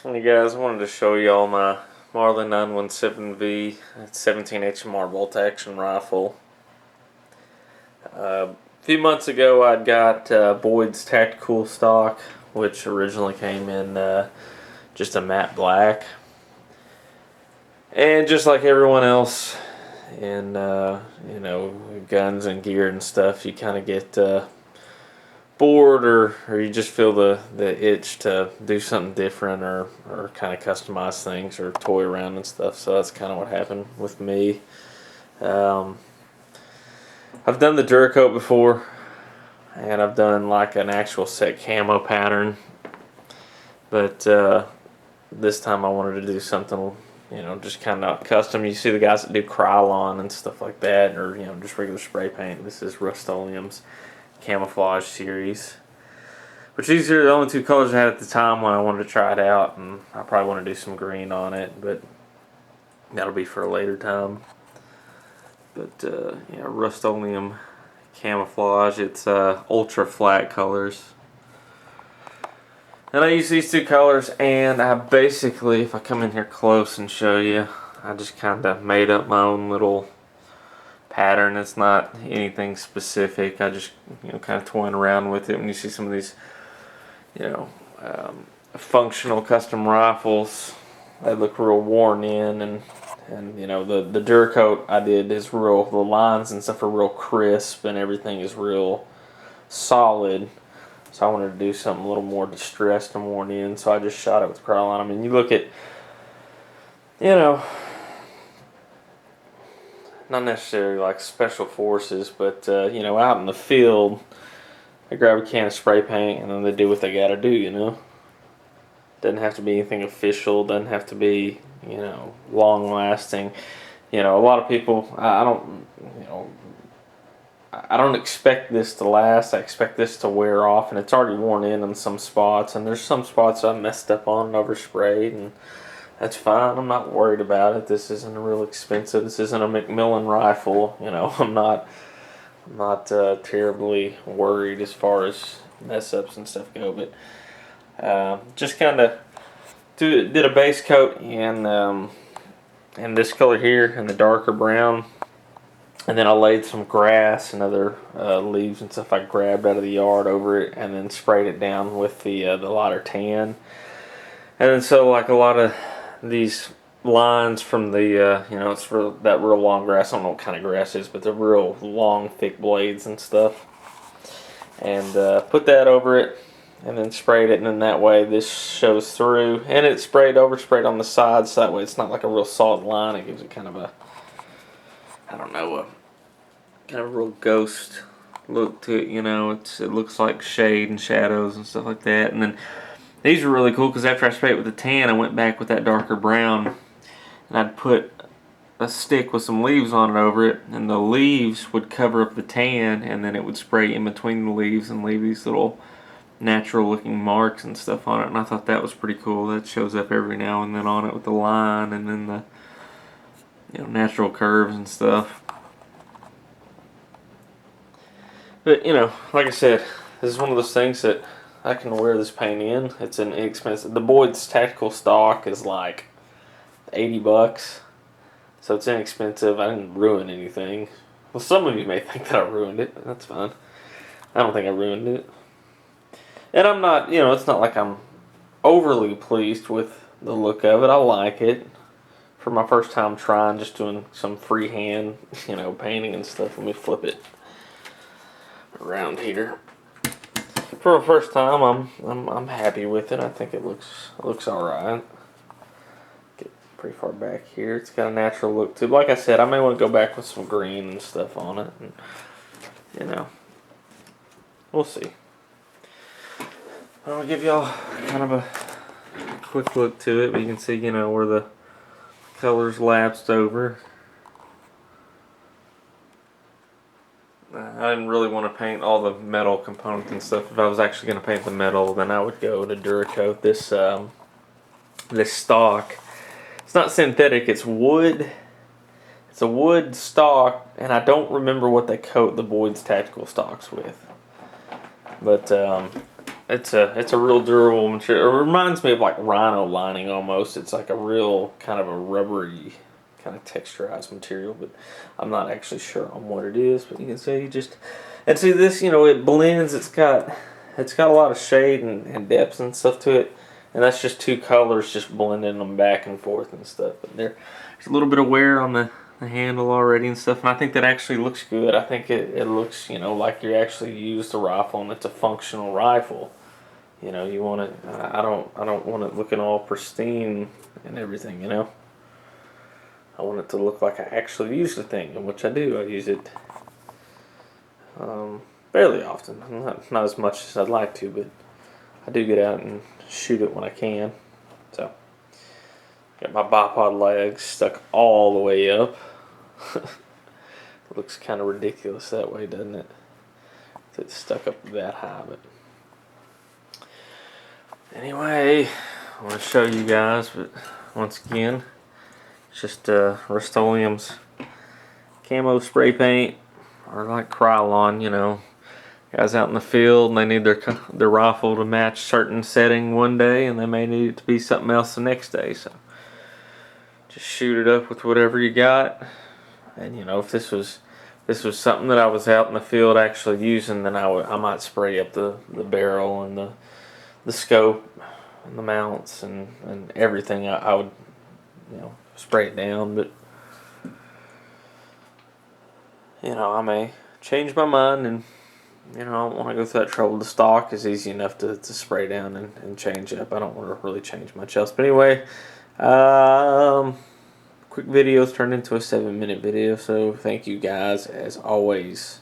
Hey guys, I wanted to show y'all my Marlin 917V 17-inch bolt action rifle. A few months ago I got Boyd's tactical stock, which originally came in just a matte black. And just like everyone else in guns and gear and stuff, you kind of get bored or you just feel the itch to do something different or kind of customize things or toy around and stuff. So that's kind of what happened with me. I've done the Duracoat before, and I've done like an actual set camo pattern, but this time I wanted to do something, just kind of custom. You see the guys that do Krylon and stuff like that, or just regular spray paint. This is Rust-Oleum's camouflage series, which these are the only two colors I had at the time when I wanted to try it out, and I probably want to do some green on it, but that'll be for a later time. But yeah, Rust-Oleum camouflage. It's ultra flat colors, and I use these two colors, and I basically, if I come in here close and show you, I just kind of made up my own little pattern. It's not anything specific. I just kind of toying around with it. When you see some of these functional custom rifles, they look real worn in, and the Duracoat I did is real, the lines and stuff are real crisp and everything is real solid. So I wanted to do something a little more distressed and worn in, so I just shot it with Krylon. I mean, you look at not necessarily like special forces, but out in the field, they grab a can of spray paint and then they do what they gotta do. Doesn't have to be anything official, doesn't have to be long lasting. A lot of people, I don't expect this to last. I expect this to wear off, and it's already worn in some spots, and there's some spots I messed up on and oversprayed, and that's fine. I'm not worried about it. This isn't a real expensive. This isn't a Macmillan rifle. I'm not terribly worried as far as mess ups and stuff go. But just kind of did a base coat in this color here, and the darker brown, and then I laid some grass and other leaves and stuff I grabbed out of the yard over it, and then sprayed it down with the lighter tan. And then so like a lot of these lines from the it's for that real long grass. I don't know what kind of grass it is, but they're real long thick blades and stuff, and put that over it and then sprayed it, and then that way this shows through, and it's oversprayed on the sides, so that way it's not like a real solid line. It gives it kind of a, I don't know, a kind of a real ghost look to it. It looks like shade and shadows and stuff like that. And then these are really cool because after I sprayed it with the tan, I went back with that darker brown, and I'd put a stick with some leaves on it over it, and the leaves would cover up the tan, and then it would spray in between the leaves and leave these little natural looking marks and stuff on it. And I thought that was pretty cool. That shows up every now and then on it with the line and then the natural curves and stuff. But like I said, this is one of those things that I can wear this paint in. It's an inexpensive. The Boyd's tactical stock is like $80, so it's inexpensive. I didn't ruin anything. Well, some of you may think that I ruined it. That's fine. I don't think I ruined it. And I'm not, it's not like I'm overly pleased with the look of it. I like it. For my first time trying, just doing some freehand, painting and stuff. Let me flip it around here. For the first time, I'm happy with it. I think it looks all right. Get pretty far back here. It's got a natural look to it. Like I said, I may want to go back with some green and stuff on it, and we'll see. I'll give y'all kind of a quick look to it, but you can see where the colors lapsed over. I didn't really want to paint all the metal components and stuff. If I was actually going to paint the metal, then I would go to Duracoat. This stock, it's not synthetic, it's wood. It's a wood stock, and I don't remember what they coat the Boyd's tactical stocks with. But it's a real durable material. It reminds me of like rhino lining almost. It's like a real kind of a rubbery, kind of texturized material, but I'm not actually sure on what it is. But you can see and see this, it blends. It's got a lot of shade and depth and stuff to it, and that's just two colors just blending them back and forth and stuff. But there's a little bit of wear on the handle already and stuff, and I think that actually looks good. I think it looks, like you actually used a rifle and it's a functional rifle. You want it. I don't want it looking all pristine and everything. I want it to look like I actually use the thing, and which I do. I use it fairly often. Not as much as I'd like to, but I do get out and shoot it when I can. So, got my bipod legs stuck all the way up. It looks kind of ridiculous that way, doesn't it? It's stuck up that high, but anyway, I want to show you guys, but once again, it's just Rust-Oleum's camo spray paint, or like Krylon, guys out in the field and they need their rifle to match certain setting one day, and they may need it to be something else the next day. So just shoot it up with whatever you got. And if this was something that I was out in the field actually using, then I might spray up the barrel and the scope and the mounts and everything. I would spray it down, but I may change my mind, and I don't want to go through that trouble. The stock is easy enough to spray down and change up. I don't want to really change much else. But anyway, quick videos turned into a 7-minute video, so thank you guys as always.